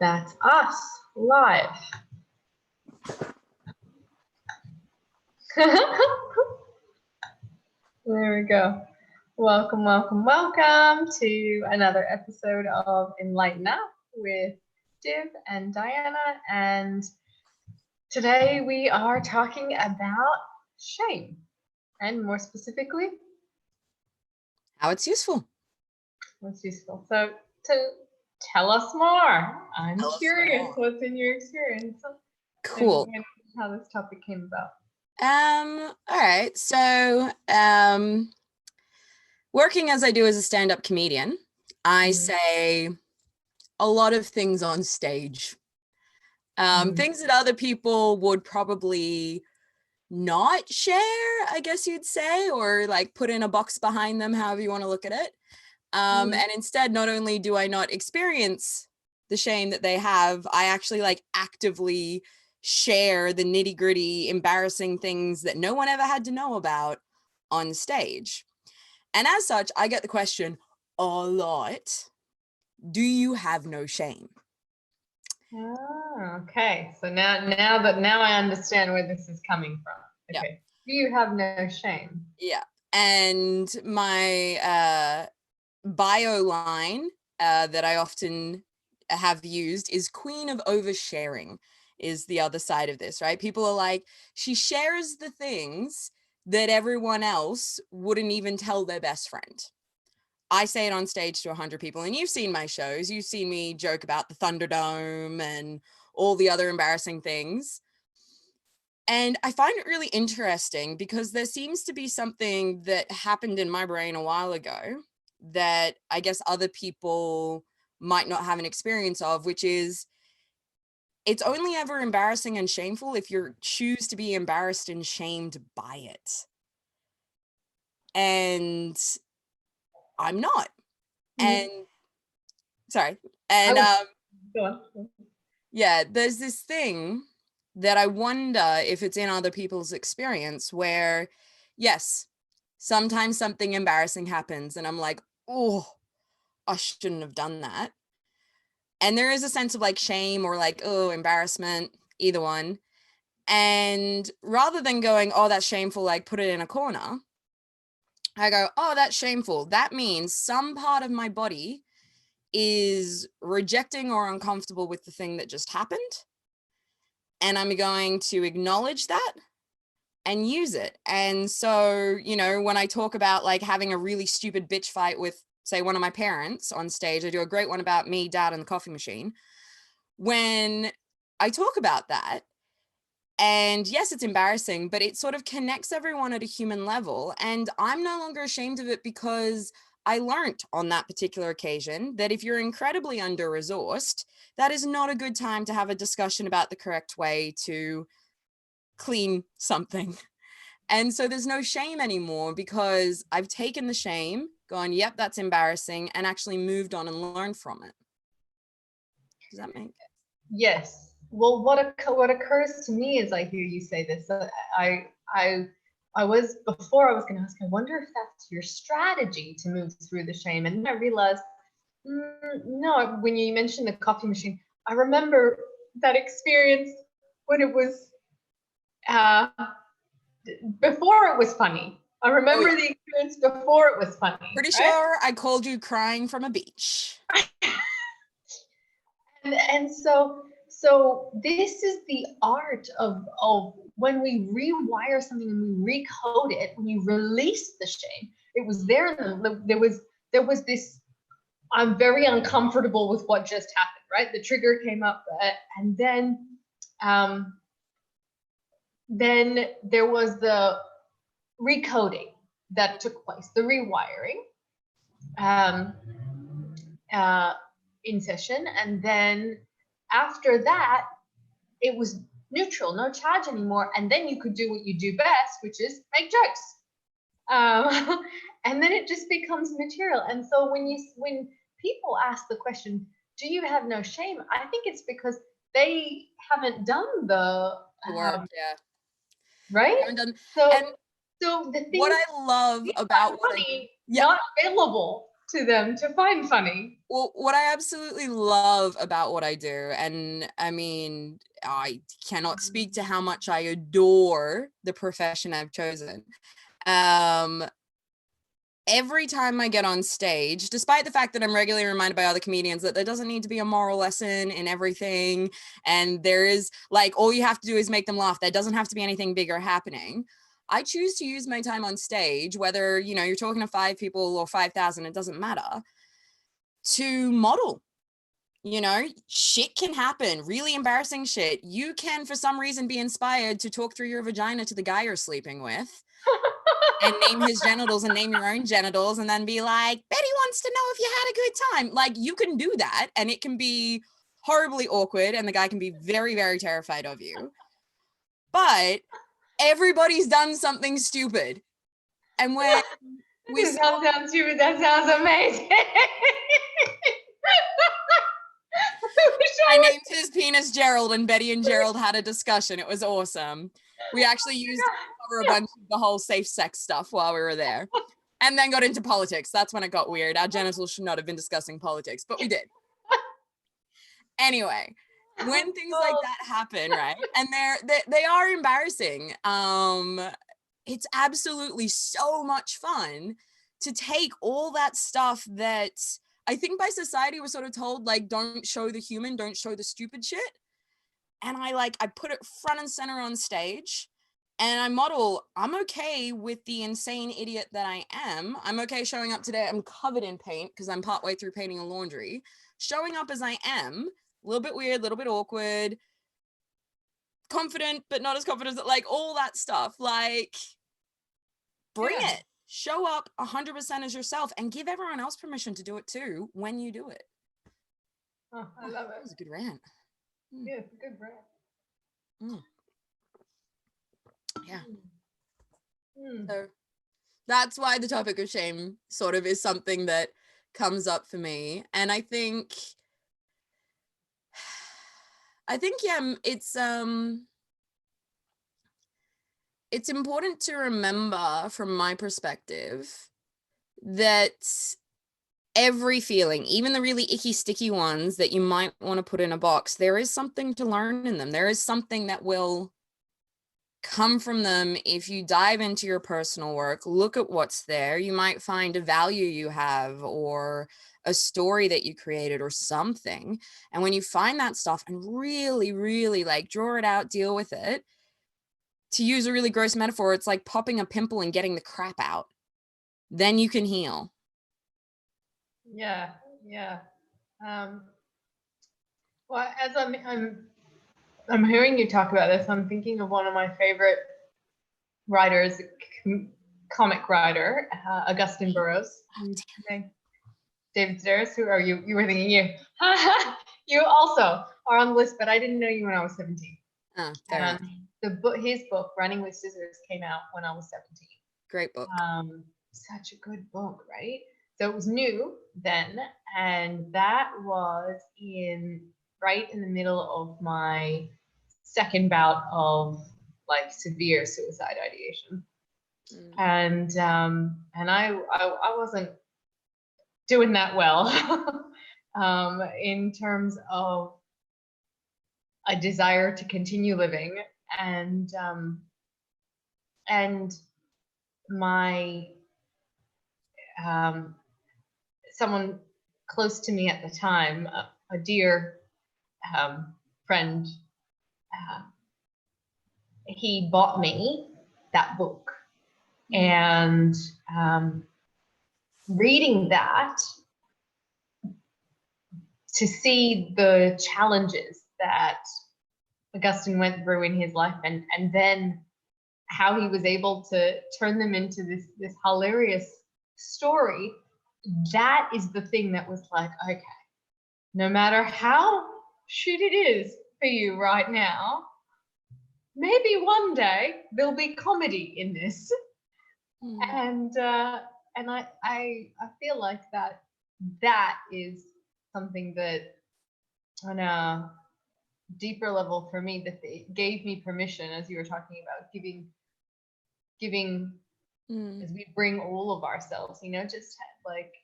That's us live. There we go. Welcome, welcome, welcome to another episode of enLIGHTen with Div and Diana. And today we are talking about shame, and more specifically, how it's useful. What's useful. So to tell us more. I'm curious what's in your experience. Cool. And how this topic came about. All right. So working as I do as a stand-up comedian, I say a lot of things on stage. Things that other people would probably not share, I guess you'd say, or like put in a box behind them, however you want to look at it. And instead, not only do I not experience the shame that they have, I actually like actively share the nitty-gritty, embarrassing things that no one ever had to know about on stage. And as such, I get the question a lot, do you have no shame? Oh, okay. So now I understand where this is coming from. Okay. Yeah. Do you have no shame? Yeah. And my bio line that I often have used is queen of oversharing is the other side of this, right? People are like, she shares the things that everyone else wouldn't even tell their best friend. I say it on stage to 100 people, and you've seen my shows. You've seen me joke about the Thunderdome and all the other embarrassing things. And I find it really interesting because there seems to be something that happened in my brain a while ago that I guess other people might not have an experience of, which is it's only ever embarrassing and shameful if you choose to be embarrassed and shamed by it. And I'm not. And sorry. And yeah, there's this thing that I wonder if it's in other people's experience where, yes, sometimes something embarrassing happens and I'm like, oh, I shouldn't have done that. And there is a sense of like shame or like, oh, embarrassment, either one. And rather than going, oh, that's shameful, like put it in a corner, I go, oh, that's shameful. That means some part of my body is rejecting or uncomfortable with the thing that just happened. And I'm going to acknowledge that and use it. And so, you know, when I talk about like having a really stupid bitch fight with, say, one of my parents on stage, I do a great one about me, dad, and the coffee machine. When I talk about that, and yes, it's embarrassing, but it sort of connects everyone at a human level. And I'm no longer ashamed of it because I learned on that particular occasion that if you're incredibly under-resourced, that is not a good time to have a discussion about the correct way to clean something. And so there's no shame anymore because I've taken the shame, gone, yep, that's embarrassing, and actually moved on and learned from it. Does that make sense? Yes. Well, what occurs to me as I hear you say this, I was going to ask, I wonder if that's your strategy to move through the shame. And then I realized, no, when you mentioned the coffee machine, I remember that experience when it was, before it was funny. I remember the experience before it was funny. Pretty sure I called you crying from a beach. and so this is the art of when we rewire something and we recode it, when you release the shame, it was there. There was this, I'm very uncomfortable with what just happened, right? The trigger came up, and then there was the recoding that took place, the rewiring in session. And then after that, it was neutral, no charge anymore. And then you could do what you do best, which is make jokes. And then it just becomes material. And so when people ask the question, do you have no shame? I think it's because they haven't done the work, yeah. Right? So the thing, what I love about what not available to them to find funny. Well, what I absolutely love about what I do, and I mean, I cannot speak to how much I adore the profession I've chosen. Every time I get on stage, despite the fact that I'm regularly reminded by other comedians that there doesn't need to be a moral lesson in everything, and there is, like, all you have to do is make them laugh. There doesn't have to be anything bigger happening. I choose to use my time on stage, whether, you know, you're talking to 5 people or 5,000, it doesn't matter, to model. You know, shit can happen, really embarrassing shit. You can, for some reason, be inspired to talk through your vagina to the guy you're sleeping with and name his genitals and name your own genitals and then be like, Betty wants to know if you had a good time. Like, you can do that and it can be horribly awkward and the guy can be very, very terrified of you. But everybody's done something stupid. And when we That does not sound stupid. That sounds amazing. I named his penis Gerald, and Betty and Gerald had a discussion. It was awesome. We actually used to cover a bunch of the whole safe sex stuff while we were there, and then got into politics. That's when it got weird. Our genitals should not have been discussing politics, but we did. Anyway, when things like that happen, right, and they are embarrassing, it's absolutely so much fun to take all that stuff that I think by society we're sort of told, like, don't show the human, don't show the stupid shit. And I put it front and center on stage and I model, I'm okay with the insane idiot that I am. I'm okay showing up today. I'm covered in paint because I'm partway through painting a laundry. Showing up as I am, a little bit weird, a little bit awkward, confident, but not as confident as, like, all that stuff. Like, bring it. Show up 100% as yourself and give everyone else permission to do it too when you do it. Oh, I love it. That was a good rant. Yeah, it's a good rant. Yeah. So that's why the topic of shame sort of is something that comes up for me. And I think yeah, it's important to remember from my perspective that every feeling, even the really icky, sticky ones that you might want to put in a box, there is something to learn in them. There is something that will come from them if you dive into your personal work, look at what's there. You might find a value you have or a story that you created or something. And when you find that stuff and really, really, like, draw it out, deal with it, to use a really gross metaphor, it's like popping a pimple and getting the crap out. Then you can heal. Yeah. Well, as I'm hearing you talk about this, I'm thinking of one of my favorite writers, comic writer, Augustine Burroughs. David Sedaris, who are you? You were thinking you. You also are on the list, but I didn't know you when I was 17. His book, Running with Scissors, came out when I was 17. Great book. Such a good book, right? So it was new then, and that was right in the middle of my second bout of, like, severe suicide ideation. And I wasn't doing that well in terms of a desire to continue living, and my someone close to me at the time, a dear friend, he bought me that book, and reading that, to see the challenges that Augustine went through in his life, and then how he was able to turn them into this hilarious story, that is the thing that was like, okay, no matter how shit it is for you right now, maybe one day there'll be comedy in this. And I feel like that is something that, on a deeper level for me, that it gave me permission, as you were talking about, giving as we bring all of ourselves, just like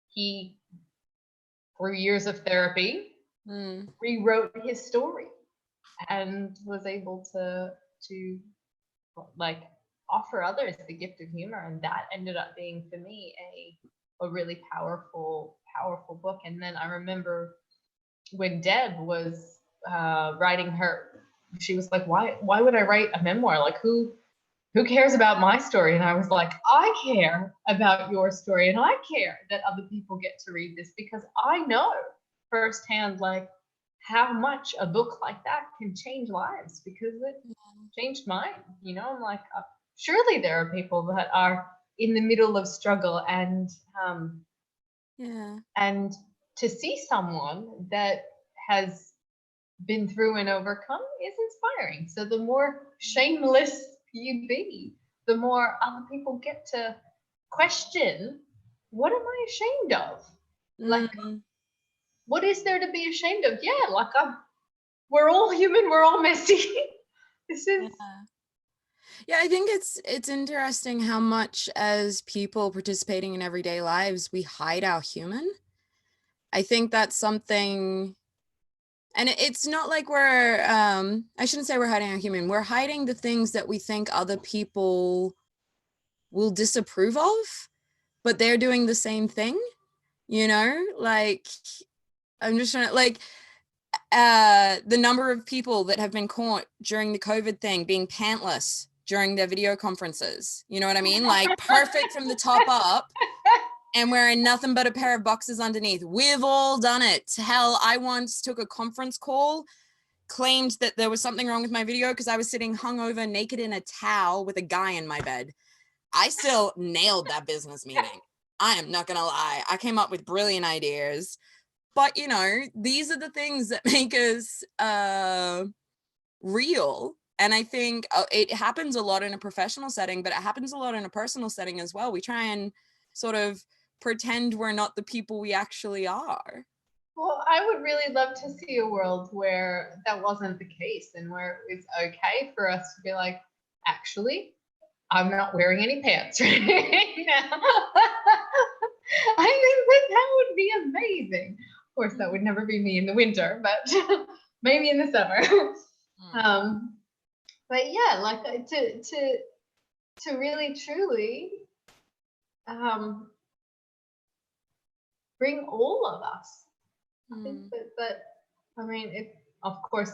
he, through years of therapy, rewrote his story and was able to like offer others the gift of humor, and that ended up being for me a really powerful book. And then I remember when Deb was writing her, she was like, why would I write a memoir? Like, who cares about my story? And I was like, I care about your story, and I care that other people get to read this, because I know firsthand like how much a book like that can change lives, because it changed mine. You know, I'm like, surely there are people that are in the middle of struggle, and and to see someone that has been through and overcome is inspiring. So the more shameless you be, the more other people get to question, what am I ashamed of? Like, what is there to be ashamed of? Yeah, like we're all human, we're all messy. This is I think it's interesting how much, as people participating in everyday lives, we hide our human. I think that's something, and it's not like we're I shouldn't say we're hiding our human. We're hiding the things that we think other people will disapprove of, but they're doing the same thing, you know? Like, I'm just trying to, like, the number of people that have been caught during the COVID thing being pantless during their video conferences, you know what I mean? Like, perfect from the top up and wearing nothing but a pair of boxers underneath. We've all done it. Hell, I once took a conference call, claimed that there was something wrong with my video because I was sitting hungover, naked in a towel with a guy in my bed. I still nailed that business meeting. I am not gonna lie. I came up with brilliant ideas. But, you know, these are the things that make us real. And I think it happens a lot in a professional setting, but it happens a lot in a personal setting as well. We try and sort of pretend we're not the people we actually are. Well, I would really love to see a world where that wasn't the case, and where it's okay for us to be like, actually, I'm not wearing any pants right now. I think that would be amazing. Of course, that would never be me in the winter, but maybe in the summer. But yeah, like to really truly bring all of us. I think that I mean, if of course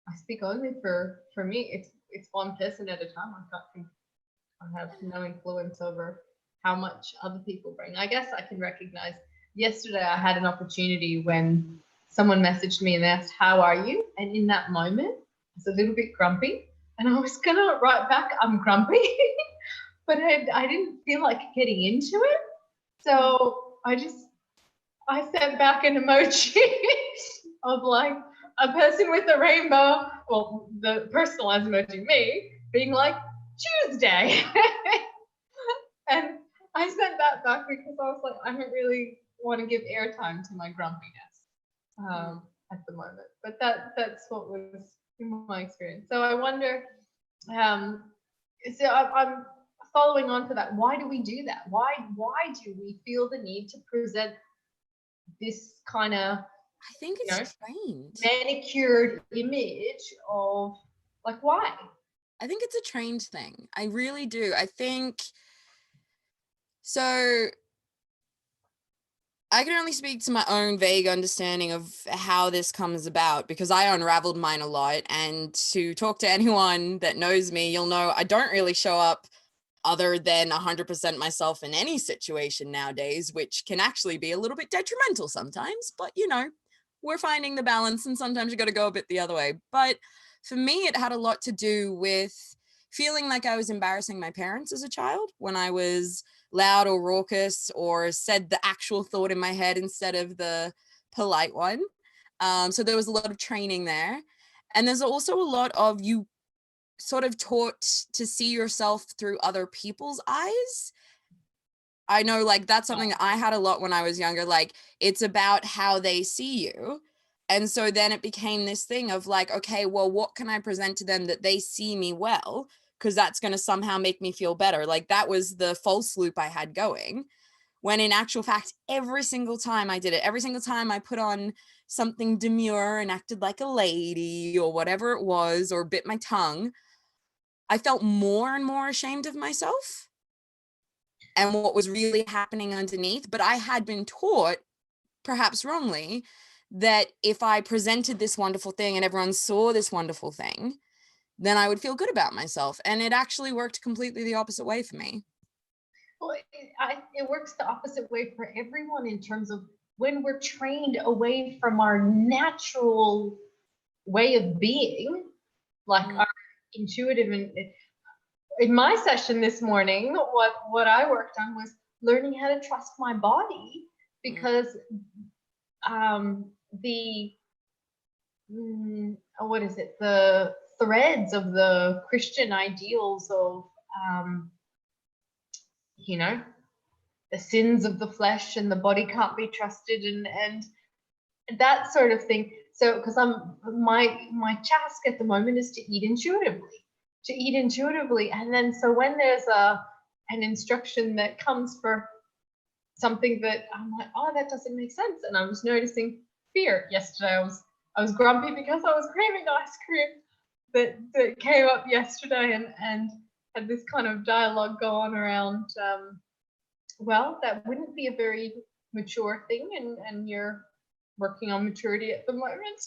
I speak only for me, it's one person at a time. I have no influence over how much other people bring. I guess I can recognize. Yesterday I had an opportunity when someone messaged me and asked, how are you? And in that moment, I was a little bit grumpy, and I was gonna write back, I'm grumpy, but I didn't feel like getting into it. So I sent back an emoji of like a person with a rainbow, well, the personalized emoji, me, being like, Tuesday. And I sent that back because I was like, I don't really want to give airtime to my grumpiness at the moment. But that's what was in my experience. So I wonder, so I'm following on to that. Why do we do that? Why do we feel the need to present this kind of, I think it's trained, manicured image of, like, why? I think it's a trained thing. I really do. I think so. I can only speak to my own vague understanding of how this comes about, because I unraveled mine a lot. And to talk to anyone that knows me, you'll know I don't really show up other than 100% myself in any situation nowadays, which can actually be a little bit detrimental sometimes. But, you know, we're finding the balance, and sometimes you got to go a bit the other way. But for me, it had a lot to do with feeling like I was embarrassing my parents as a child when I was loud or raucous or said the actual thought in my head instead of the polite one. So there was a lot of training there. And there's also a lot of, you sort of taught to see yourself through other people's eyes. I know, like, that's something I had a lot when I was younger. Like, it's about how they see you. And so then it became this thing of like, okay, well, what can I present to them that they see me well? Because that's going to somehow make me feel better. Like, that was the false loop I had going. when in actual fact, every single time I did it, every single time I put on something demure and acted like a lady or whatever it was, or bit my tongue, I felt more and more ashamed of myself and what was really happening underneath. But I had been taught, perhaps wrongly, that if I presented this wonderful thing and everyone saw this wonderful thing, then I would feel good about myself. And it actually worked completely the opposite way for me. Well, it works the opposite way for everyone in terms of when we're trained away from our natural way of being, like our intuitive. And in my session this morning, what I worked on was learning how to trust my body, because the what is it, the threads of the Christian ideals of you know, the sins of the flesh and the body can't be trusted, and that sort of thing. So because my task at the moment is to eat intuitively, and then so when there's an instruction that comes for something that I'm like, oh, that doesn't make sense, and I was noticing fear yesterday. I was grumpy because I was craving ice cream that came up yesterday, and had this kind of dialogue go on around, well, that wouldn't be a very mature thing, and you're working on maturity at the moment,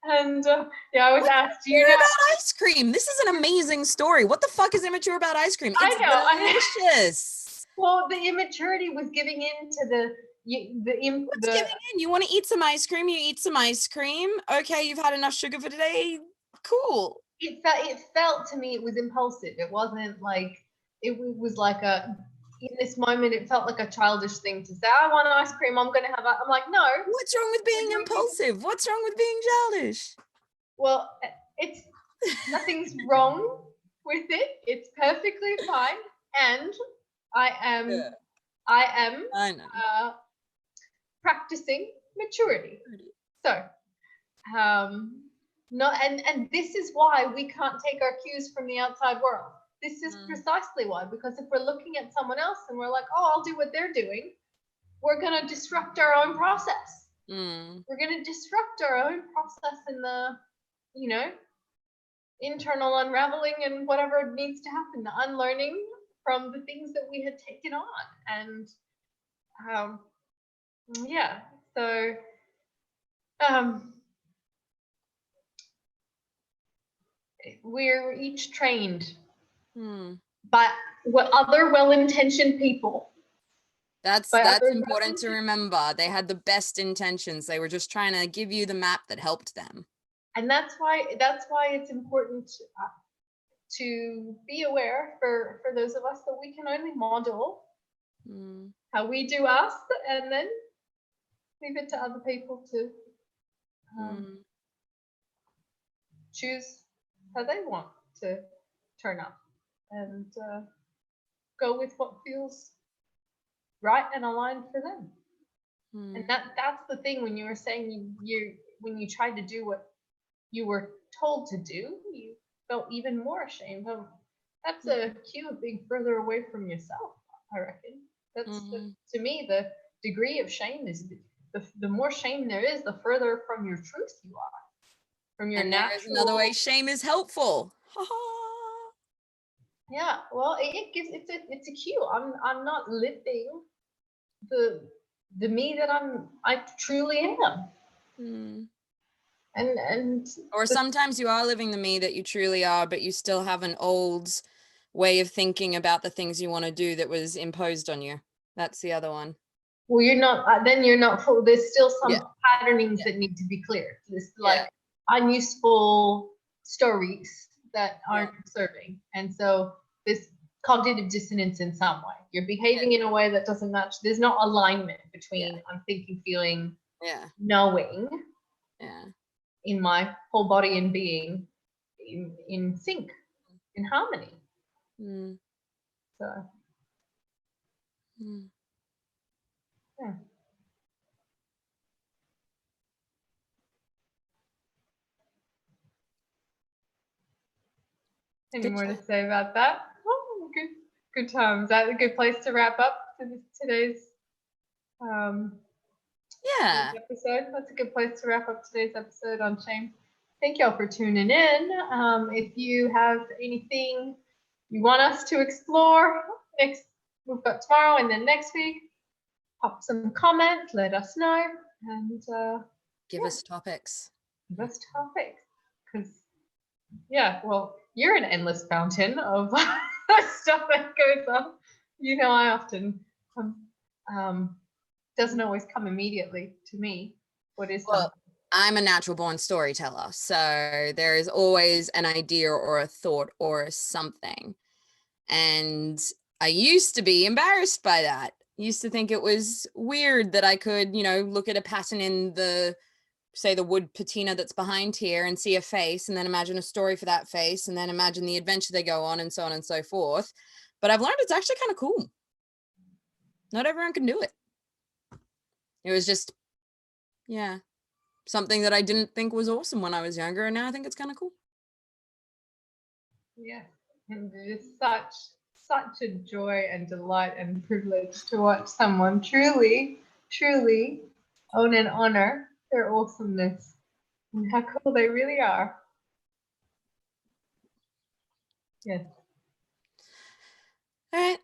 and yeah, I was asked, do you know about ice cream? This is an amazing story. What the fuck is immature about ice cream? It's delicious. Well, the immaturity was giving in to giving in? You want to eat some ice cream? You eat some ice cream. Okay, you've had enough sugar for today. Cool. It felt to me, it was impulsive. It wasn't like, it was like in this moment, it felt like a childish thing to say, I want ice cream, I'm going to have I'm like, no. What's wrong with being impulsive? What's wrong with being childish? Well, it's nothing's wrong with it. It's perfectly fine. And I am practicing maturity. So, and this is why we can't take our cues from the outside world. This is precisely why, because if we're looking at someone else and we're like, oh, I'll do what they're doing, we're going to disrupt our own process. We're going to disrupt our own process in the, internal unraveling and whatever needs to happen, the unlearning from the things that we had taken on. And yeah, so we're each trained by other well-intentioned people. That's important to remember. They had the best intentions. They were just trying to give you the map that helped them. And that's why it's important to be aware for those of us that we can only model how we do us, and then leave it to other people to choose how they want to turn up, and go with what feels right and aligned for them. And that's the thing, when you were saying when you tried to do what you were told to do, you felt even more ashamed. That's a cue of being further away from yourself, I reckon. That's to me, the degree of shame is the more shame there is, the further from your truth you are, from your natural. There's another way shame is helpful. Yeah, well, it's a cue. I'm not living the me that I truly am. And or sometimes you are living the me that you truly are, but you still have an old way of thinking about the things you want to do that was imposed on you. That's the other one. Well, you're not full. There's still some patternings that need to be cleared. This like unuseful stories that aren't serving, and so this cognitive dissonance in some way. You're behaving in a way that doesn't match. There's no alignment between I'm thinking, feeling, knowing. In my whole body and being in sync, in harmony. So yeah. Any more to say about that? Oh, good time. Is that a good place to wrap up today's Yeah. Episode. That's a good place to wrap up today's episode on shame. Thank y'all for tuning in. If you have anything you want us to explore we've got tomorrow and then next week, pop some comment, let us know, and Give us topics. Give us topics. Because well, you're an endless fountain of stuff that goes on. I often doesn't always come immediately to me. What is Well, something? I'm a natural born storyteller, so there is always an idea or a thought or something. And I used to be embarrassed by that. Used to think it was weird that I could, look at a pattern in the wood patina that's behind here and see a face and then imagine a story for that face and then imagine the adventure they go on and so on and so forth. But I've learned it's actually kind of cool. Not everyone can do it. It was just, something that I didn't think was awesome when I was younger, and now I think it's kind of cool. Yeah, and it is such a joy and delight and privilege to watch someone truly own and honor their awesomeness and how cool they really are. Yes. All right.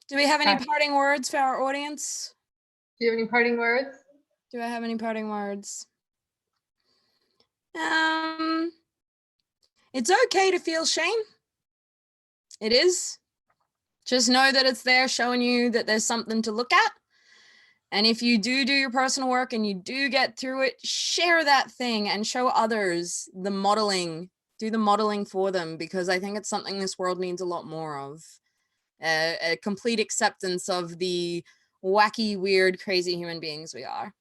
Do we have any parting words for our audience? Do you have any parting words? Do I have any parting words? It's okay to feel shame. It is. Just know that it's there showing you that there's something to look at. And if you do your personal work and you do get through it, share that thing and show others the modeling. Do the modeling for them, because I think it's something this world needs a lot more of. A complete acceptance of the wacky, weird, crazy human beings we are.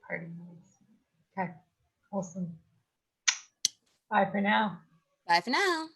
Parting words. Okay. Awesome. Bye for now. Bye for now.